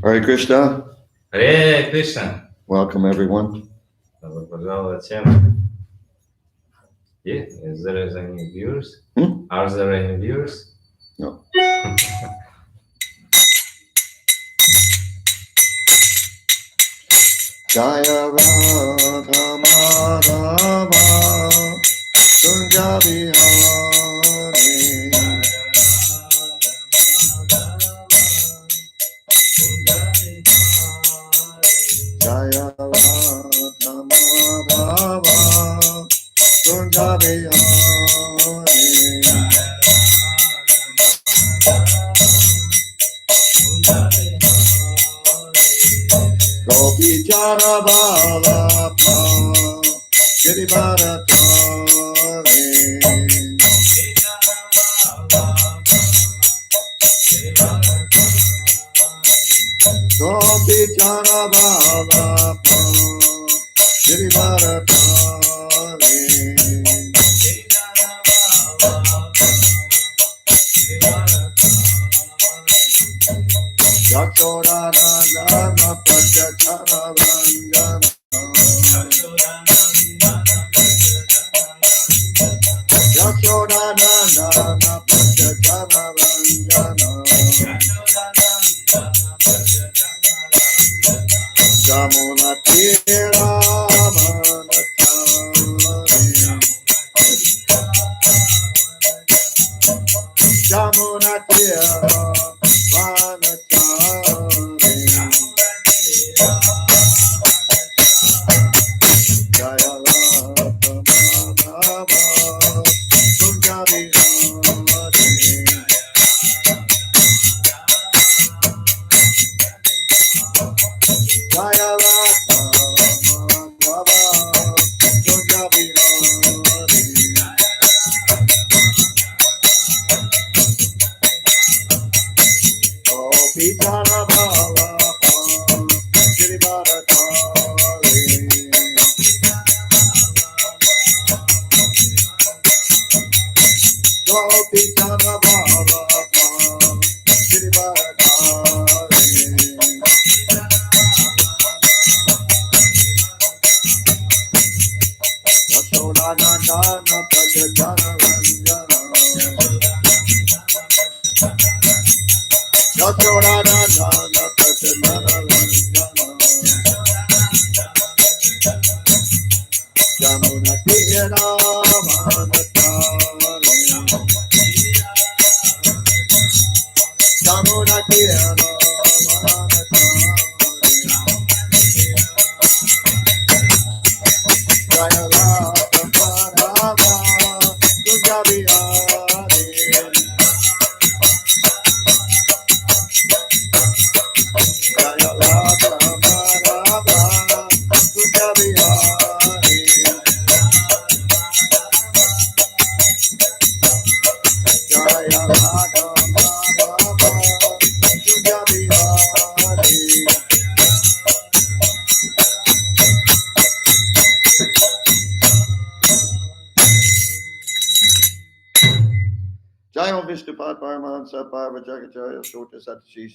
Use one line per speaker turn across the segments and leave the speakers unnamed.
Hare Krishna.
Hare Krishna.
Welcome, everyone.
Добро пожаловать всем. Is there any viewers? Are there any viewers?
No. Jaya Radha Madhava Kunja Bihari Jaya Radha Madhava Kunja Bihari Gopi Jara Bala Pa Shri Bharatari Gopi Jara Bala Pa Shri Bharatari Yasoda Nandana Pachachara Ranjana Yasoda Nandana Pachachara Ranjana Jamuna Tira Manachari Jamuna Tira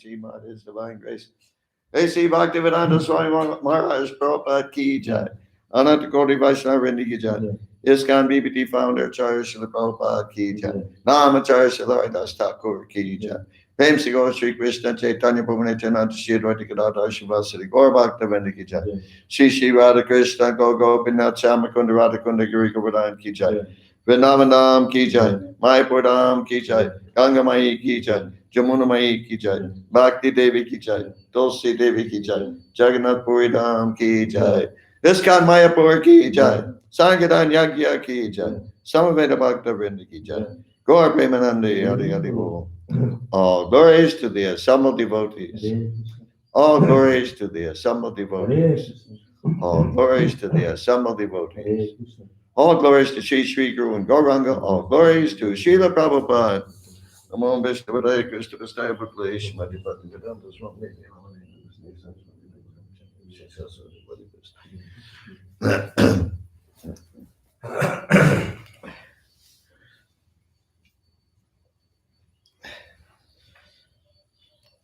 Srimad, His Divine Grace. A.C. Bhaktivedanta Swami Maharaj Prabhupada Ki Jai. Ananta Koti Vaishnava Vrinda Ki Jai. ISKCON BBT founder Acharya Srila Prabhupada Ki Jai. Namacharya Srila Haridas Thakur Ki Jai. Prem Se Gaur Shri Krishna Chaitanya Prabhu Nityananda Shri Advaita Gadadhar Shivasari Gaur Bhaktivinoda Ki Jai. Shri Shri Radha Krishna Go Gopinath Shyamakunda Radhakunda Giri Govardhan Ki Jai. Vrindavan Ki Jai. Mayapur Dham Ki Jai. Ganga Mai Ki Jai. Jamuna Mai Ki Jai. Bhakti Devi Ki Jai. Tulsi Devi Ki Jai. Jagannath Puri Dham Ki Jai. ISKCON Mayapur Ki Jai. Sangadan Yagya Ki Jai. Samaveda Bhakta Vrinda Ki Jai. Gaur Premanandi Adi Adi Bol. All glories to the assembled devotees. All glories to the assembled devotees. All glories to the assembled devotees. All glories to Sri Sri Guru and Gauranga. All glories to Srila Prabhupada. Namo Vishnu Krishna Vistaya Bhaklesh Madhipati Vedanta Swami.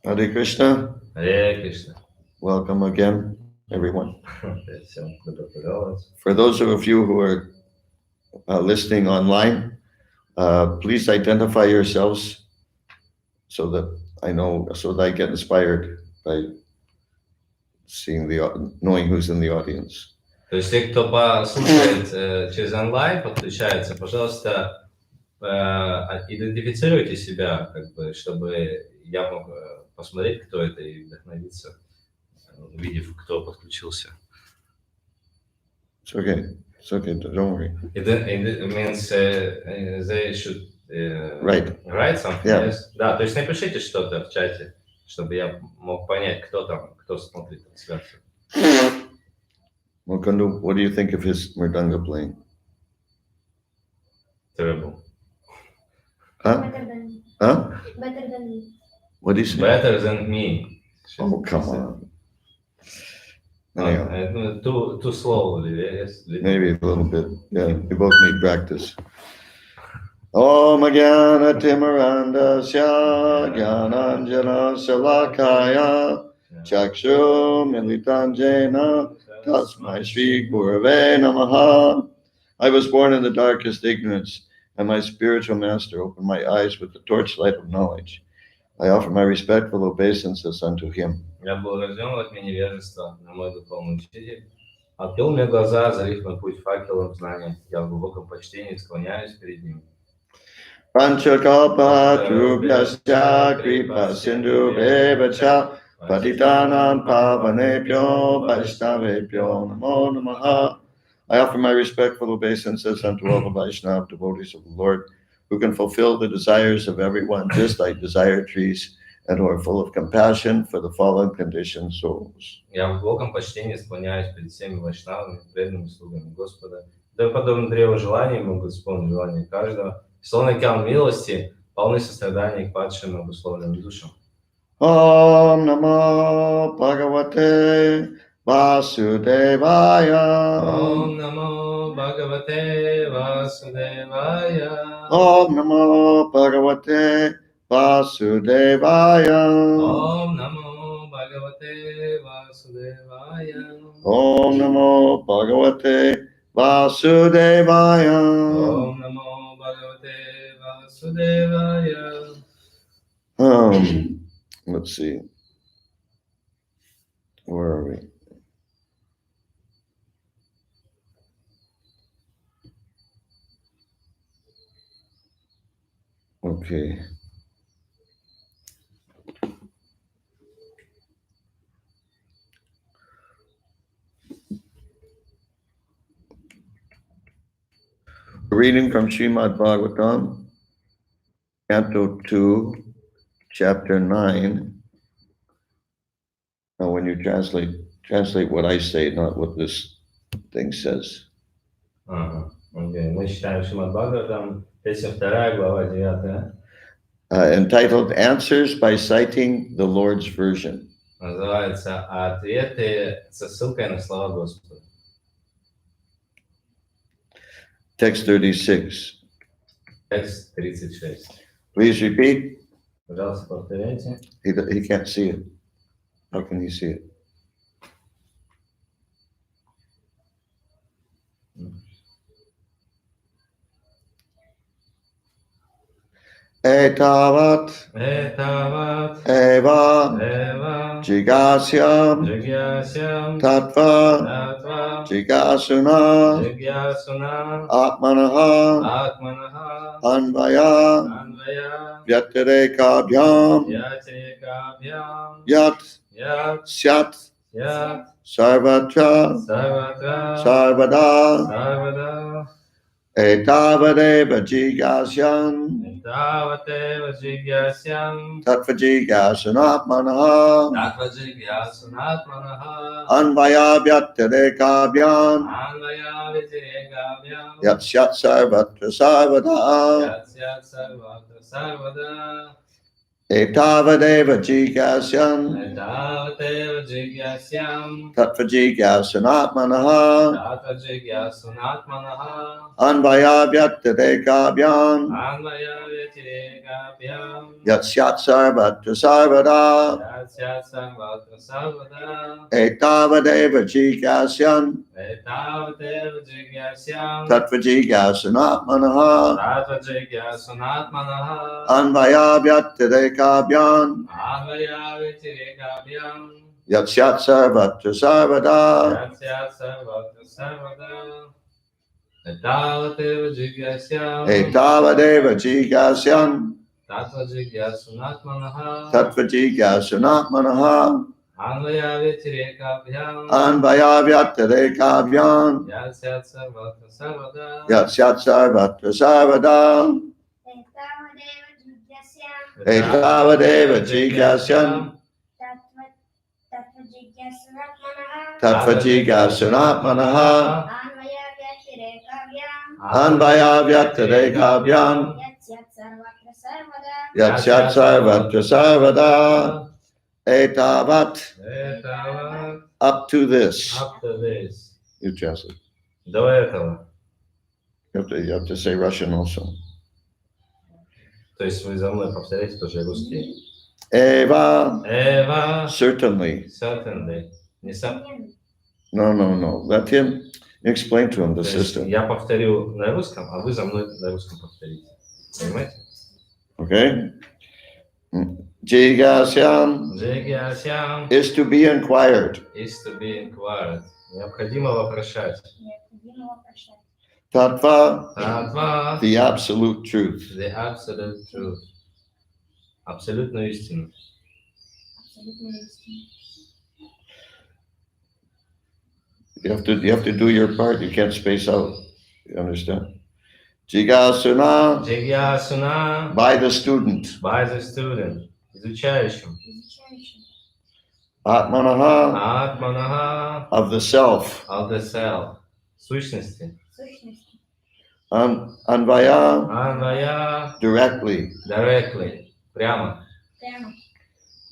Hare Krishna.
Hare Krishna.
Welcome again, everyone.
Всем добро пожаловать.
For those of you who are listening online, please identify yourselves so that I know, so that I get inspired by knowing who's in the audience.
То есть те, кто послушает через онлайн, подключается, пожалуйста, идентифицируйте себя, как бы, чтобы я мог посмотреть, кто это, и вдохновиться, увидев, кто подключился.
It's okay, don't worry.
It means they should write something.
Yeah.
Yes? Да, то есть напишите что-то в чате, чтобы я мог понять, кто там, кто смотрит трансляцию.
Mukundu, what do you think of his mridanga playing?
Terrible.
Huh?
Better than me.
Huh?
Better than me.
What do you say?
Better than me.
Oh, come on. Anyhow.
Too slowly, yes.
Maybe a little bit. Yeah, we both need practice. Om Jnana Timirandasya Jnananjana Salakaya Chakshu Militanjena Tasmai Shri Gurave Namaha. I was born in the darkest ignorance, and my spiritual master opened my eyes with the torchlight of knowledge. I offer my respectful obeisances unto him.
Я был рожден во тьме невежества, но мой духовный учитель открыл мне глаза, озарив мой путь факелом знания. Я в глубоком почтении склоняюсь перед ним.
Panchakalpa Trubhyasya Kripa Sindhu Bevacha Patitanam Pavanebhyo Vaishnavebhyo Namo Namaha. I offer my respectful obeisances unto all the Vaishnava devotees of the Lord, who can fulfill the desires of everyone, just like desire trees, and who are full of compassion for the fallen conditioned souls.
Я в глубоком почтении склоняюсь перед всеми вайшнавами, преданными слугами Господа. Да подобно древу желаний могут исполнить желания каждого. Словно океан милости, полны сострадания к падшим и обусловленным душам.
Om Namo Bhagavate Vasudevaya.
Om Namo Bhagavate Vasudevaya.
Om Namo Bhagavate Vasudevaya.
Om Namo Bhagavate Vasudevaya.
Om Namo Bhagavate Vasudevaya.
Om Namo Bhagavate Vasudevaya.
Let's see. Where are we? Okay. Reading from Srimad Bhagavatam, Canto 2, Chapter 9. Now, when you translate what I say, not what this thing says.
Ага, окей. Мы читаем Шримад Бхагаватам, песня 2, глава 9.
Entitled Answers by Citing the Lord's Version.
Называется «Ответы со ссылкой на слова Господа».
Text 36.
Текст 36.
Please repeat.
Пожалуйста, повторяйте.
He can't see it. How can he see it? Etavat Eva Jigasyam Tattva Jigasuna Atmanaha Anvaya Vyatirekabhyam Yat Syat Sarvatra Sarvada Etavadeva Jigasyam Tattvajigasanatmanaha Anvaya Vyatirekabhyam Yat Syat Sarvatra Sarvada. Etavadeva jigasyam
Etavateva jigyasyam
tatvajigasyanatmanaha
tatra jigyasunatmanaha
anvayavyaktadekabhyam
anvaya vyatirekabhyam
yatsyat sarvatra sarvada
yasyat sarvatra sarvada
etavadeva jigasyam
etavateva jigyasyam
tatvajigasyanatmanaha
tatra jigyasunatmanaha
anvayavyaktadekabhyam
anvaya vyatirekabhyam
yatsyat sarvatra sarvada
yasyat sarvatra sarvada etavateva jigyasyam
etavadeva jigasyam
tatra jigyasunatmanaha
tatvajigasyanatmanaha
anvaya vyatirekabhyam
anvayavyaktadekabhyam
yasyat sarvatra sarvada
yatsyat sarvatra sarvada etavadeva jigasyam tatvajigasyanatmanaha anvayavyaktadekabhyam yatsyat sarvatra sarvada etavat
Etavat
up to this.
up to this.
You translate.
До этого.
You have to say Russian also.
То есть вы за мной повторяете тоже русский.
Eva,
Эва,
certainly.
certainly. Несомненно.
No. Let him explain to him the
То есть
system.
я повторю на русском, а вы за мной на русском повторите. Понимаете?
Okay? Jigasyam
Джигьясям
is to be inquired.
is to be inquired. Необходимо вопрошать.
Tattva,
Татва,
the absolute truth.
the absolute truth. Абсолютную истину.
You have to do your part. You can't space out. You understand? Jigasuna
Джигьясуна
by the student.
by the student. Изучающим.
Atmanaha
Атманаха
of the self.
of the self. Сущности.
Anvaya
Анвая
directly.
directly. Прямо.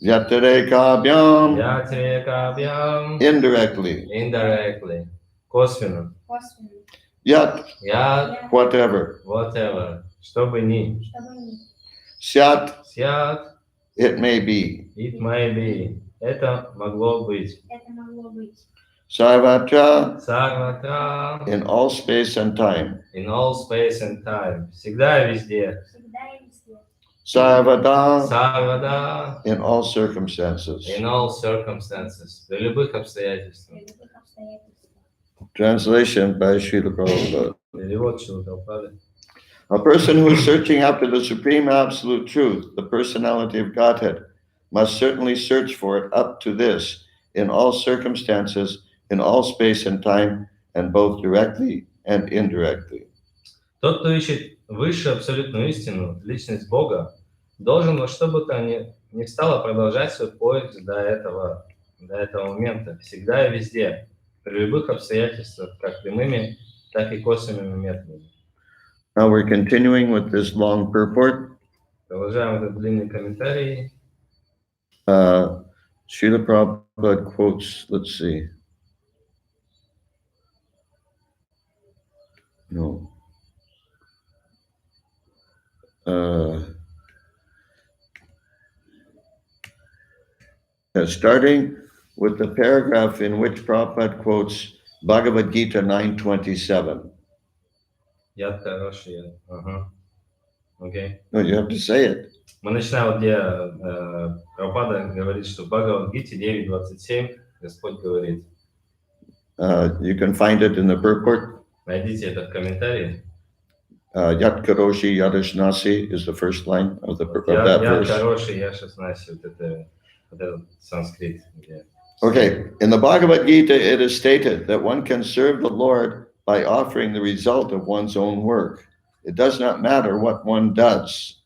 Yatarekabhyam
Ятирекабьям
indirectly.
indirectly. Косвенно.
Yat
Я
whatever.
whatever. Что бы ни.
Syat
Сят.
it may be.
It may be. Это могло быть.
Sarvatra
Сарватра.
in all space and time.
In all space and time. Всегда и везде.
Sarvada
Сарвада.
in all circumstances.
In all circumstances. При любых обстоятельствах.
Translation by Srila Prabhupada.
Перевод Шрила Прабхупады.
A person who is searching after the supreme absolute truth, the personality of Godhead, must certainly search for it up to this, in all circumstances, in all space and time, and both directly and indirectly.
Тот, кто ищет высшую абсолютную истину, личность Бога, должен во что бы то ни стало продолжать свой поиск до этого момента, всегда и везде, при любых обстоятельствах, как прямыми, так и косвенными методами.
Now we're continuing with this long purport.
Продолжаем этот длинный комментарий.
Srila Prabhupada quotes, let's see. No. Starting with the paragraph in which Prabhupada quotes Bhagavad Gita 9:27.
Яд хороший. Ага. Окей.
No, you have to say it.
Мы начинаем, вот где Прабхупада говорит, что в Бхагавад-гите 9.27 Господь говорит.
You can find it in the purport.
Найдите это в комментарии.
Yat Karoshi Yadashnasi is the first line of that verse.
Яд хороший, я 16, вот этот санскрит.
Okay, in the Bhagavad Gita, it is stated that one can serve the Lord by offering the result of one's own work. It does not matter what one does.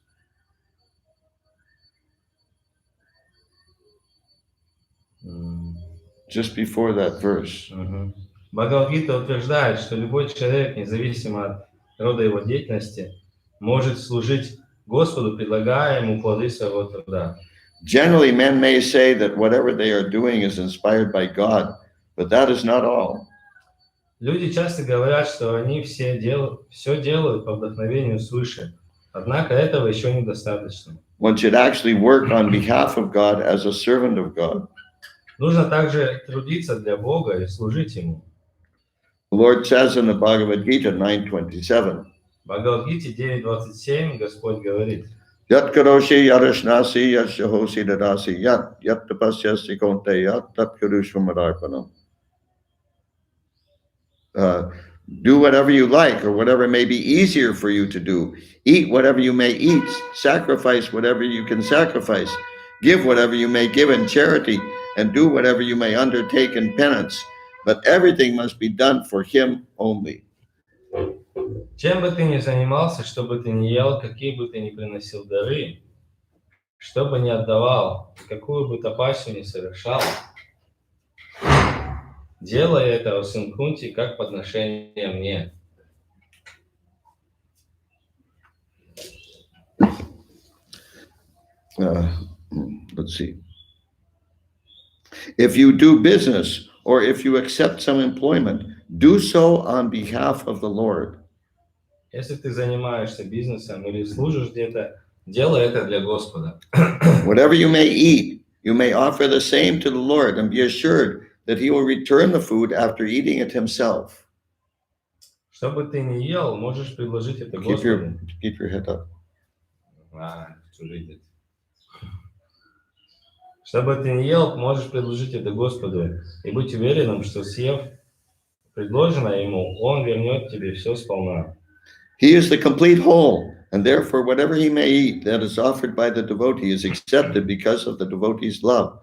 Just before that verse.
Бхагавад-гита утверждает, что любой человек, независимо от рода его деятельности, может служить Господу, предлагая Ему плоды своего труда.
Generally, men may say that whatever they are doing is inspired by God, but that is not all.
Люди часто говорят, что они все делают по вдохновению свыше. Однако этого еще недостаточно.
One should actually work on behalf of God as a servant of God.
Нужно также трудиться для Бога и служить Ему.
The Lord says in the Bhagavad Gita 9:27,
В Бхагавад-гите 9.27 Господь говорит:
Yat karoshi yarashnasi yat shahosi dadasi yat tapasyasi konte yat tat karushvamadarpanam. Do whatever you like or whatever may be easier for you to do. Eat whatever you may eat. Sacrifice whatever you can sacrifice. Give whatever you may give in charity, and do whatever you may undertake in penance. But everything must be done for Him only.
Чем бы ты ни занимался, что бы ты ни ел, какие бы ты ни приносил дары, что бы ни отдавал, какую бы тапасию ни совершал, делай это, о сын Кунти, как подношение мне.
Let's see. If you do business or if you accept some employment, do so on behalf of the Lord.
Если ты занимаешься бизнесом или служишь где-то, делай это для Господа.
Whatever you may eat, you may offer the same to the Lord and be assured that He will return the food after eating it Himself.
Что бы ты ни ел, можешь предложить это
Keep
Господу.
your head up.
Что бы ты ни ел, можешь предложить это Господу, и быть уверенным, что съев предложенное Ему, Он вернет тебе все сполна.
He is the complete whole, and therefore whatever he may eat that is offered by the devotee is accepted because of the devotee's love.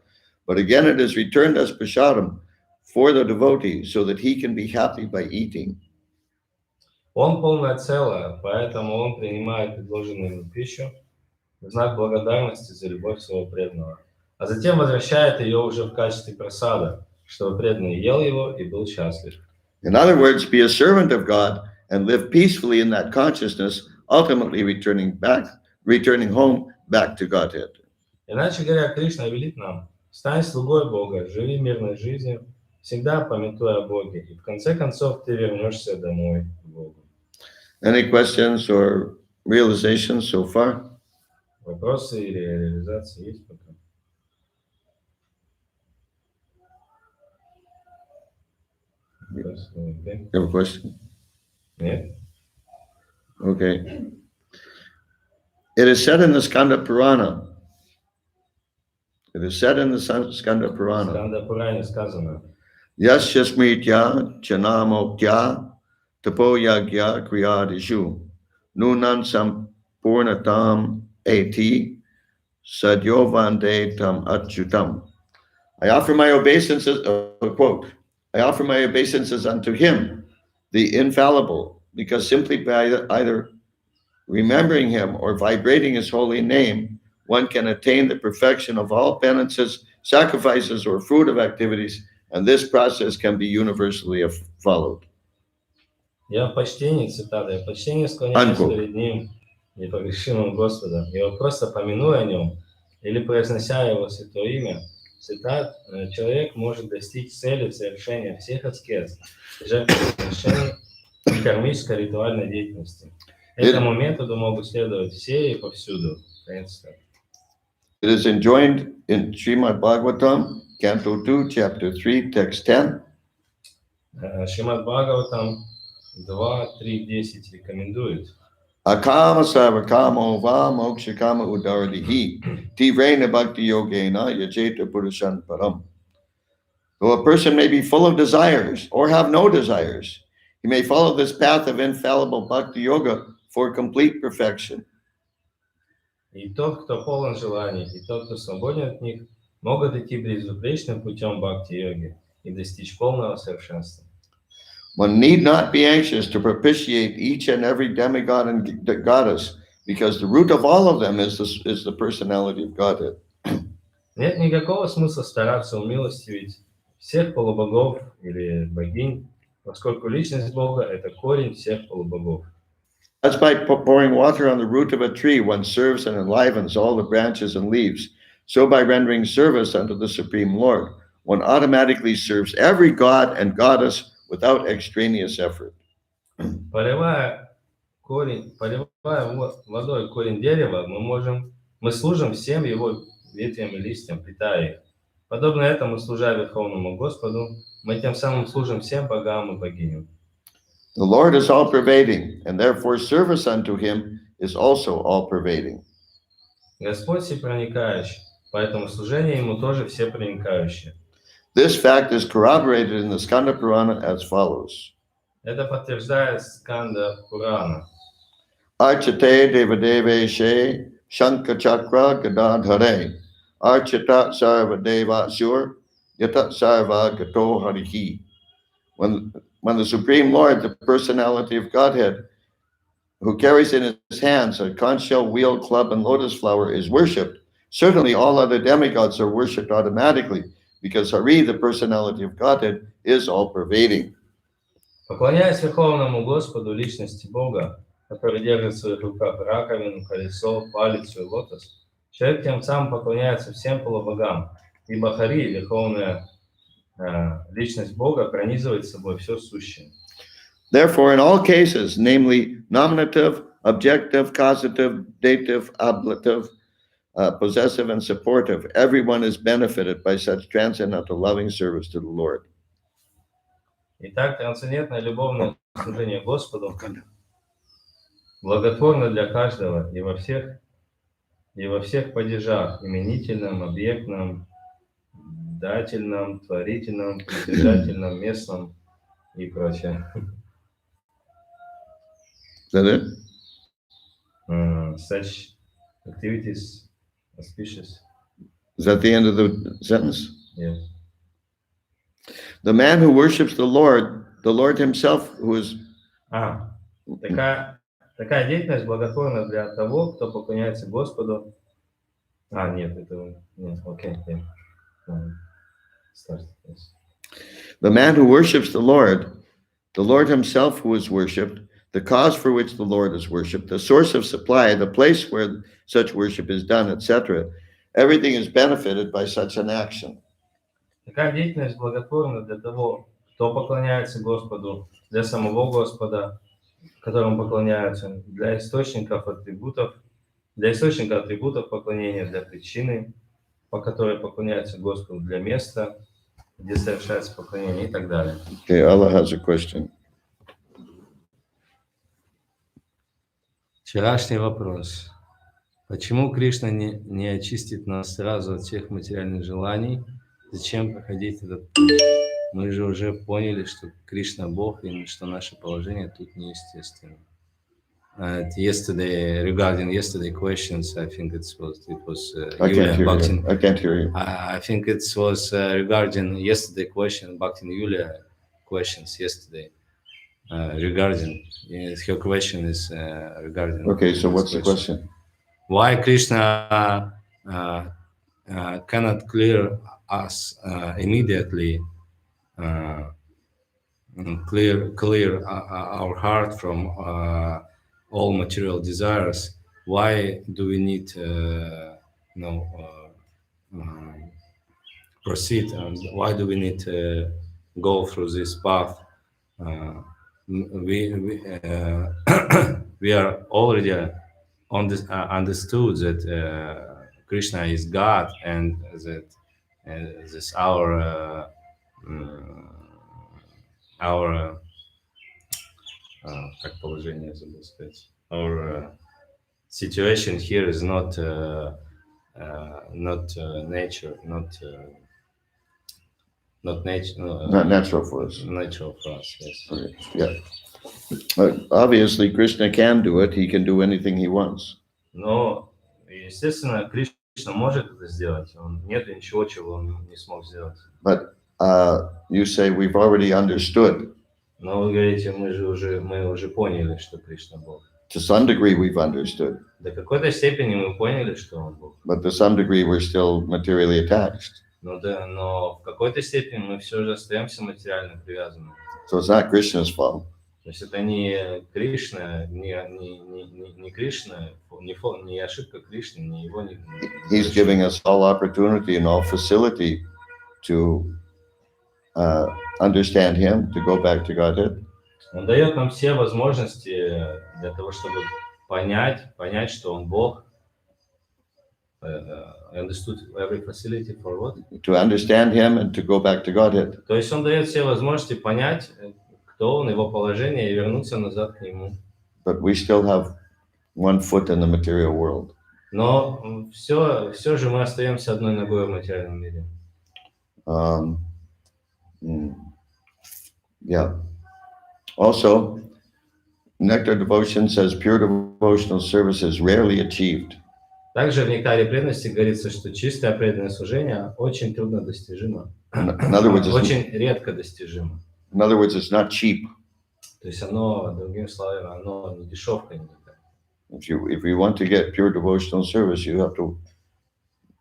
But again it is returned as prasadam for the devotee so that he can be happy by eating.
Он полное целое, поэтому Он принимает предложенную ему пищу в знак благодарности за любовь своего преданного, а затем возвращает ее уже в качестве просада, чтобы преданный ел его и был счастлив.
In other words, be a servant of God and live peacefully in that consciousness, ultimately returning home back to Godhead.
Иначе говоря, Кришна велит нам: стань слугой Бога, живи мирной жизнью, всегда памятуя о Боге, и в конце концов ты вернешься домой к Богу.
Any questions or realizations so far?
Вопросы или реализации есть пока?
You have a question?
Нет?
Okay. It is said in the Skanda Purana. It is said in the Skanda
В
Purana.
Сканда-Пуране сказано:
Yasya smritya chanamokya tapoyagya kriyadishu nunan sampurnatam eti sadyovande tam achyutam. I offer my obeisances, quote, I offer my obeisances unto Him, the infallible, because simply by either remembering Him or vibrating His holy name, one can attain the perfection of all penances, sacrifices, or fruit of activities, and this process can be universally followed.
Я в почтении, цитата, я в почтении склоняюсь
Unquote.
перед Ним, непогрешимым Господом, и вот просто помянуя о Нем или произнося Его святое имя, цитат, человек может достичь цели совершения всех аскез, жертвоприношений и кармической ритуальной деятельности. Этому методу могут следовать все и повсюду.
It is enjoined in Srimad Bhagavatam, Canto 2, Chapter 3, Text 10.
Шримад Бхагаватам 2.3.10 рекомендует:
Akama savakamo va mokshakama udaradihi tivrena bhakti yogena yajeta purushan param. Though a person may be full of desires or have no desires, he may follow this path of infallible bhakti yoga for complete perfection.
И тот, кто полон желаний, и тот, кто свободен от них, могут идти безупречным путем бхакти-йоги и достичь полного совершенства.
One need not be anxious to propitiate each and every demigod and goddess, because the root of all of them is the personality of Godhead.
Нет никакого смысла стараться умилостивить всех полубогов или богинь, поскольку личность Бога – это корень всех полубогов.
As by pouring water on the root of a tree, one serves and enlivens all the branches and leaves. So by rendering service unto the Supreme Lord, one automatically serves every god and goddess without extraneous effort.
Поливая водой корень дерева, мы служим всем его ветвям и листьям, питая их. Подобно этому, служа Верховному Господу, мы тем самым служим всем богам и богиням.
The Lord is all pervading, and therefore service unto him is also all pervading.
Господь всепроникающий, поэтому служение ему тоже всепроникающее.
This fact is corroborated in the Skanda Purana as follows.
Это подтверждает Сканда Пурана.
Archate devadeve she shanka chakra gadadhare archata sarva deva sur yata sarva gato harihi. When the Supreme Lord, the personality of Godhead, who carries in his hands a conch shell, wheel, club, and lotus flower, is worshipped, certainly all other demigods are worshipped automatically, because Hari, the personality of Godhead, is all-pervading.
Поклоняясь Верховному Господу, личности Бога, который держит в своих руках раковину, колесо, палицу и лотос, человек тем самым поклоняется всем полубогам, ибо Хари, Верховная личность Бога, пронизывает собой все сущее.
Therefore, in all cases, namely nominative, objective, causative, dative, ablative, possessive, and supportive, everyone is benefited by such transcendental loving service to the Lord.
Итак, трансцендентное любовное служение Господу благотворно для каждого и во всех падежах, именительном, объектном, дательном, творительном, притяжательном, местном и прочее.
Is that it?
Such activities, auspicious.
Is that the end of the sentence?
Yes.
The man who worships the Lord himself, who is...
Такая деятельность благотворна для того, кто поклоняется Господу. Нет, этого нет. Окей.
The man who worships the Lord himself who is worshipped, the cause for which the Lord is worshipped, the source of supply, the place where such worship is done, etc. Everything is benefited by such an action.
Такая деятельность благотворна для того, кто поклоняется Господу, для самого Господа, которому поклоняются, для источника атрибутов поклонения, для причины, по которой поклоняются Господу, для места, где совершается поклонение и так далее.
Okay, Allah has a question.
Вчерашний вопрос. Почему Кришна не очистит нас сразу от всех материальных желаний? Зачем проходить этот путь? Мы же уже поняли, что Кришна Бог, и что наше положение тут неестественно. Regarding yesterday questions, I think it was Yulia.
I can't hear you.
I think it was regarding yesterday question, Bhaktin Yulia questions yesterday. Regarding her question is regarding.
Okay, so what's the question?
Why Krishna cannot clear us immediately, clear our heart from all material desires? Why do we need proceed, and why do we need to go through this path? We are already understood that Krishna is God, and that this our situation here is not nature, not nature,
Not natural for us.
Natural for us, yes.
Okay. Yeah. Obviously, Krishna can do it. He can do anything he wants.
Но, естественно, Кришна может это сделать. Нет ничего, чего он не смог сделать.
But you say we've already understood.
Но вы говорите, мы уже поняли, что Кришна Бог.
To some degree, we've understood.
До какой-то степени мы поняли, что Он Бог.
But to some degree, we're still materially attached.
Но в какой-то степени мы все же остаемся материально привязаны.
So it's not Krishna's fault.
То есть это не Кришна, не Кришна, не ошибка Кришны, не его не
He's giving us all opportunity and all facility to understand him, to go back to Godhead.
Он дает нам все возможности для того, чтобы понять, что он Бог. Understood every facility for what?
To understand him and to go back to Godhead.
То есть он дает все возможности понять, кто он, его положение, и вернуться назад к нему.
But we still have one foot in the material world.
Но все же мы остаемся одной ногой в материальном мире.
Yeah. Also, Nectar Devotion says pure devotional service is rarely achieved.
Также в нектаре преданности говорится, что чистое преданное служение очень трудно достижимо. Очень редко достижимо.
In other words, it's not cheap.
То есть оно, другими словами, оно не дешевка.
If you want to get pure devotional service, you have to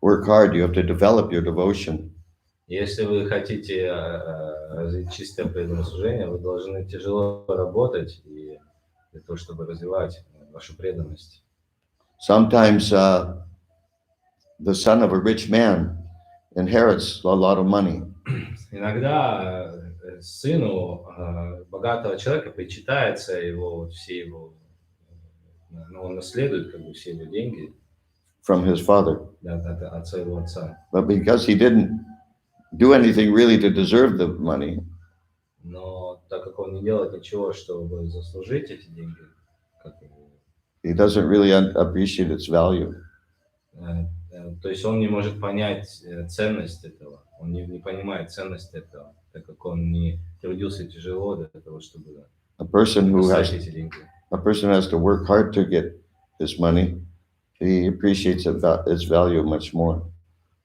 work hard. You have to develop your devotion.
Если вы хотите развить чистое преданное служение, вы должны тяжело работать и для того, чтобы развивать вашу преданность.
Sometimes the son of a rich man inherits a lot of money.
Иногда сыну богатого человека причитается он наследует как бы все его деньги.
From his father.
От своего отца.
But because he didn't do anything really to deserve the money,
но так как он не делает ничего, чтобы заслужить эти деньги,
he doesn't really appreciate its value.
То есть он не может понять ценность этого, он не понимает ценность этого, так как он не трудился тяжело для того, чтобы эти деньги.
A person has to work hard to get this money. He appreciates its value much more.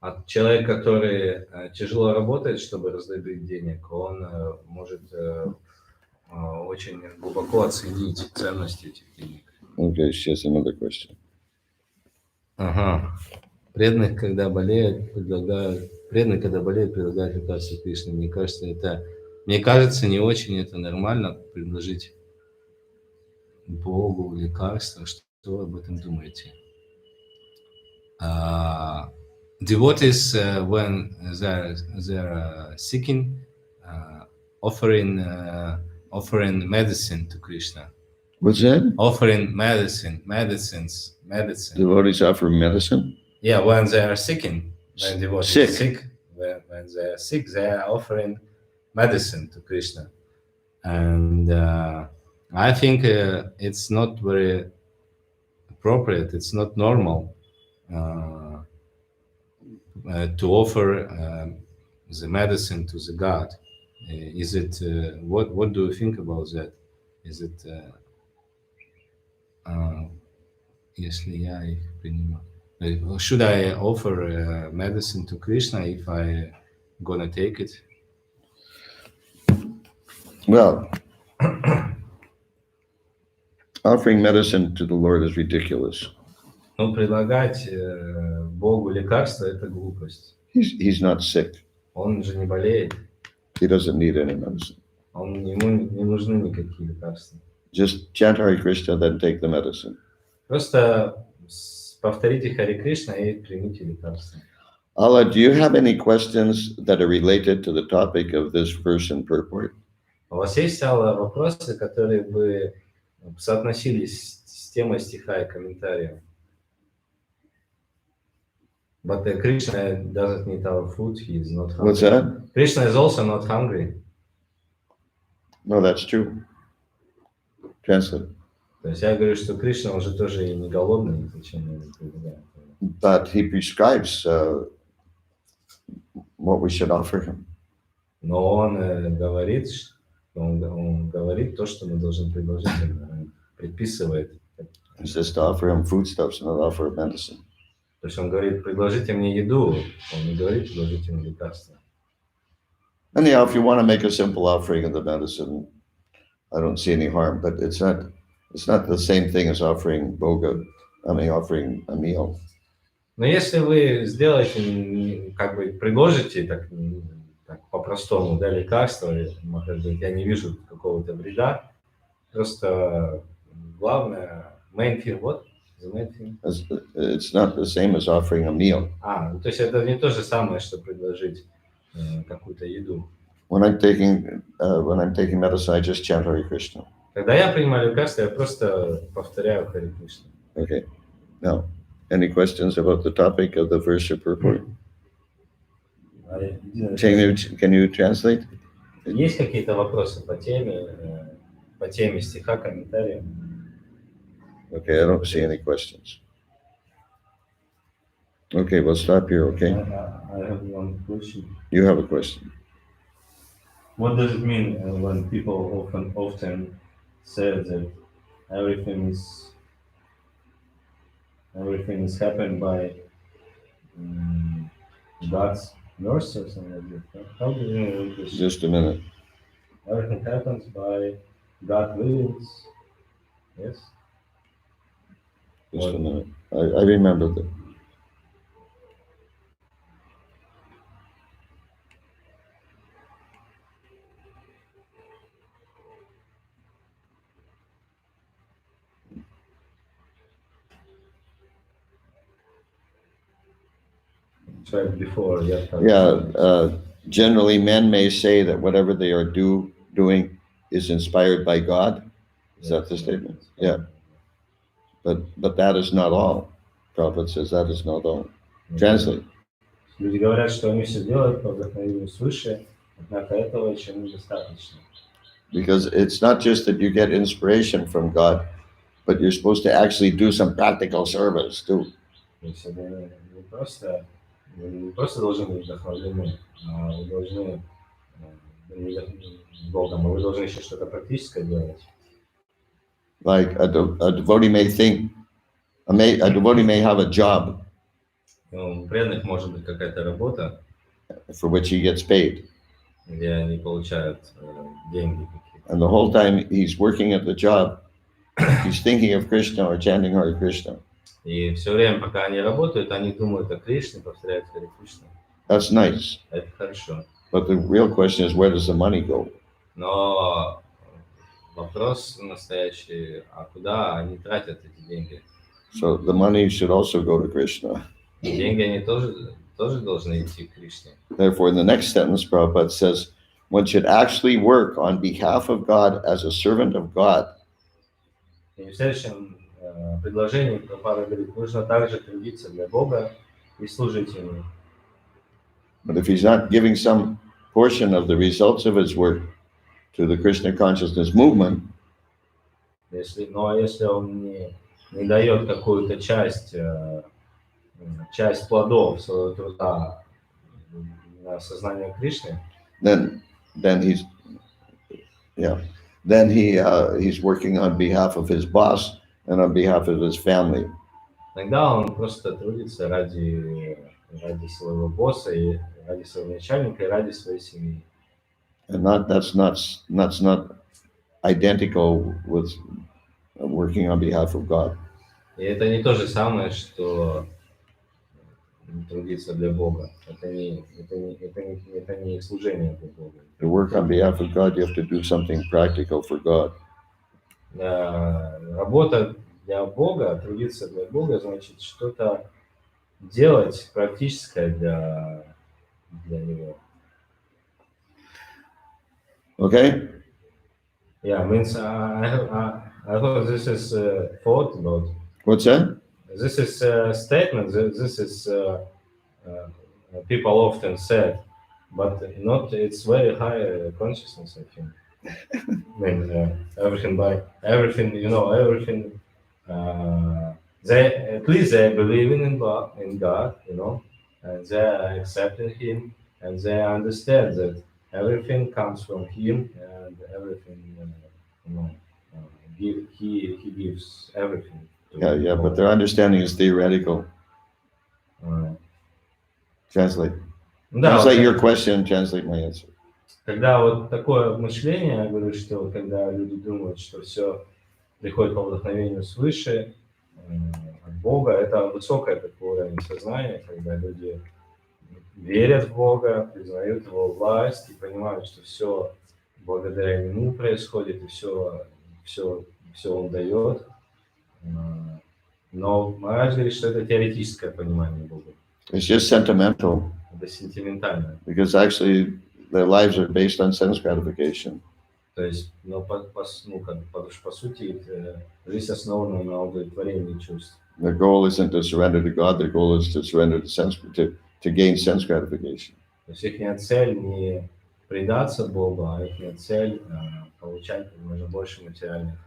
А человек, который тяжело работает, чтобы раздобыть денег, он может очень глубоко оценить ценность этих денег.
Okay, she has another question.
Ага. Преданных, когда болеют, предлагают лекарства Кришны. Мне кажется, не очень это нормально предложить Богу лекарства. Что вы об этом думаете? Devotees, when they're seeking, offering medicine to Krishna.
What's that?
Offering medicines.
Devotees offer medicine?
Yeah, when they are seeking, when devotees
Sick.
sick, when they are sick, they are offering medicine to Krishna. And I think it's not very appropriate, it's not normal to offer the medicine to the God. Is it, what do you think about that? Is it, если я их принимаю? Should I offer medicine to Krishna if I gonna take it?
Well, offering medicine to the Lord is ridiculous.
Но предлагать Богу лекарство – это глупость.
He's not sick.
Он же не болеет.
He doesn't need any medicine.
Ему не нужны никакие лекарства.
Just chant Hare Krishna, then take the medicine.
Просто повторите Харе Кришна и примите лекарство.
Allah, do you have any questions that are related to the topic of this verse and purport?
У вас есть, Алла, вопросы, которые бы соотносились с темой стиха и комментариев? But Krishna doesn't need our food, he is not hungry.
What's that?
Krishna is also not hungry.
No, that's true. Translate.
То есть я говорю, что Кришна, он же тоже и не голодный, зачем ему предлагает?
But he prescribes what we should offer him.
Но он говорит то, что мы должны предложить ему, он предписывает.
He says to offer him foodstuffs, not offer him medicine.
То есть он говорит, предложите мне еду, он не говорит, предложите мне лекарство.
Anyhow, if you want to make a simple offering of the medicine, I don't see any harm, but it's not the same thing as offering offering a meal.
Но если вы сделаете, как бы предложите так по-простому, да, лекарство, может быть, я не вижу какого-то вреда, Просто главное, main thing, what? The main thing?
It's not the same as offering a meal.
Ну, то есть это не то же самое, что предложить какую-то еду.
When I'm taking medicine, I just chant Hare Krishna.
Когда я принимаю лекарства, я просто повторяю Харе Кришна.
Okay. Now, any questions about the topic of the verse or purport? Can you translate?
Есть какие-то вопросы по теме стиха, комментарии?
Okay, I don't see any questions. Okay, we'll stop here, okay?
I have one question.
You have a question.
What does it mean when people often say that everything is happened by God's mercy or something like that? How do you know this?
Just a minute.
Everything happens by God's will. Yes.
Just a minute. I remember that.
Before,
generally men may say that whatever they are doing is inspired by God. Is that the statement? Yeah. But that is not all. Prabhupada says that is not all. Translate.
Люди говорят, что они все делают по вдохновению свыше, однако этого еще недостаточно.
Because it's not just that you get inspiration from God, but you're supposed to actually do some practical service too.
То есть это не просто должны быть вдохновлены, а вы должны Богом, а вы должны еще что-то практическое делать.
Like a devotee may think, a devotee may have a job.
У преданных может быть какая-то работа,
for which he gets paid.
Где они получают деньги.
And the whole time he's working at the job, he's thinking of Krishna or chanting Hare Krishna.
И все время, пока они работают, они думают о Кришне, повторяют Харе Кришна.
That's nice.
Это хорошо.
But the real question is, where does the money go?
Но вопрос настоящий, а куда они тратят эти деньги?
So the money should also go to Krishna.
Деньги они тоже должны идти к Кришне.
Therefore, in the next sentence, Prabhupada says, one should actually work on behalf of God as a servant of God.
И в следующем предложении Прабхупада говорит, нужно также трудиться для Бога и служить Ему.
But if he's not giving some portion of the results of his work to the Krishna consciousness movement,
если он не дает какую-то часть плодов своего труда на сознание Кришны,
then he's working on behalf of his boss and on behalf of his family.
Тогда он просто трудится ради своего босса и ради своего начальника и ради своей семьи.
And that's not identical with working on behalf of God.
И это не то же самое, что трудиться для Бога. Это не служение для Бога.
To work on behalf of God, you have to do something practical for God.
Работа для Бога, трудиться для Бога, значит что-то делать практическое для Него.
Okay?
Yeah, means I thought this is thought about.
What's that?
This is a statement. This is people often said, but not. It's very high consciousness, I think. I mean, everything. You know, everything. They at least they believe in God. You know, and they are accepting Him, and they understand that everything comes from Him, and everything. You know, He gives everything.
Yeah, but their understanding is theoretical. Translate. Translate your question, translate my answer.
Когда вот такое мышление, я говорю, что когда люди думают, что все приходит по вдохновению свыше, от Бога, это высокое такое уровень сознания, когда люди верят в Бога, признают Его власть и понимают, что все благодаря Нему происходит, и все все он дает. Но Махарадж говорит, что это теоретическое понимание Бога.
It's just sentimental,
Это сентиментально.
because actually their lives are based on sense gratification.
То есть, но по сути, жизнь основана на удовлетворении чувств.
Their goal isn't to surrender to God, their goal is to surrender to gain sense gratification.
То есть их цель не предаться Богу, а их цель получать как можно больше материальных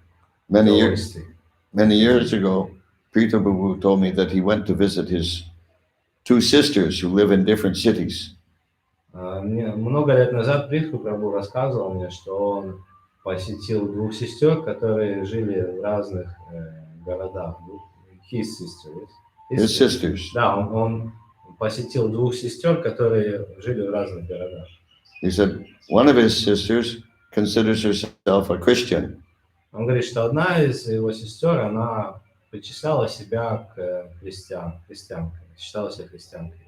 удовольствий.
Many years ago, Prita Babu told me that he went to visit his two sisters who live in different cities.
Много лет назад Притху Прабху рассказывал мне, что он посетил двух сестер, которые жили в разных городах. His sisters.
His sisters.
Да, он посетил двух сестер, которые жили в разных городах.
He said one of his sisters considers herself a Christian.
Он говорит, что одна из его сестер, она причисляла себя к христианке, считала себя христианкой.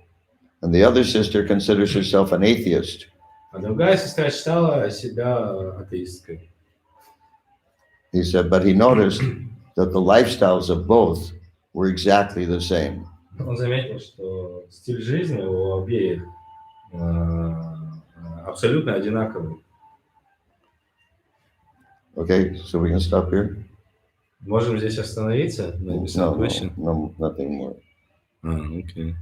And the other sister considers herself an atheist.
А другая сестра считала себя атеисткой.
He said, but he noticed that the lifestyles of both were exactly the same.
Он заметил, что стиль жизни у обеих абсолютно одинаковый.
Okay, so we can stop here?
Можем здесь остановиться?
No, nothing more.
Okay.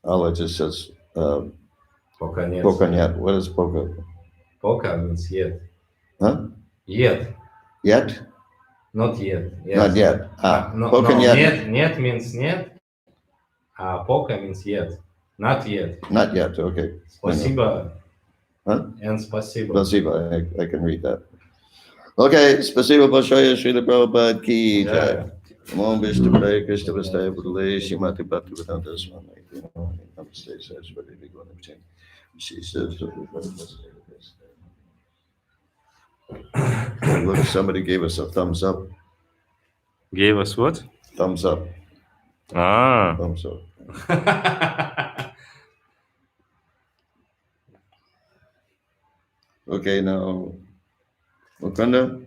Allah just says,
Пока нет.
Poka нет. What is poka?
Poka means yet.
Huh?
Yet.
Yet?
Not yet. Yes.
Not yet.
No, нет means нет, а poka means yet. Not yet.
Not yet, okay.
Спасибо.
Huh?
And спасибо.
Спасибо, I can read that. Okay, спасибо большое, Шрила Прабхупад ки джай. Om Vishnu Padaya Krishna Vastaya Budale Shimati Bhaktivedanta Swami. Namaste, Saraswati Vigwanam. She says, look, somebody gave us a thumbs up.
Gave us what?
Thumbs up.
Ah.
Thumbs up. Okay, now, Mukunda.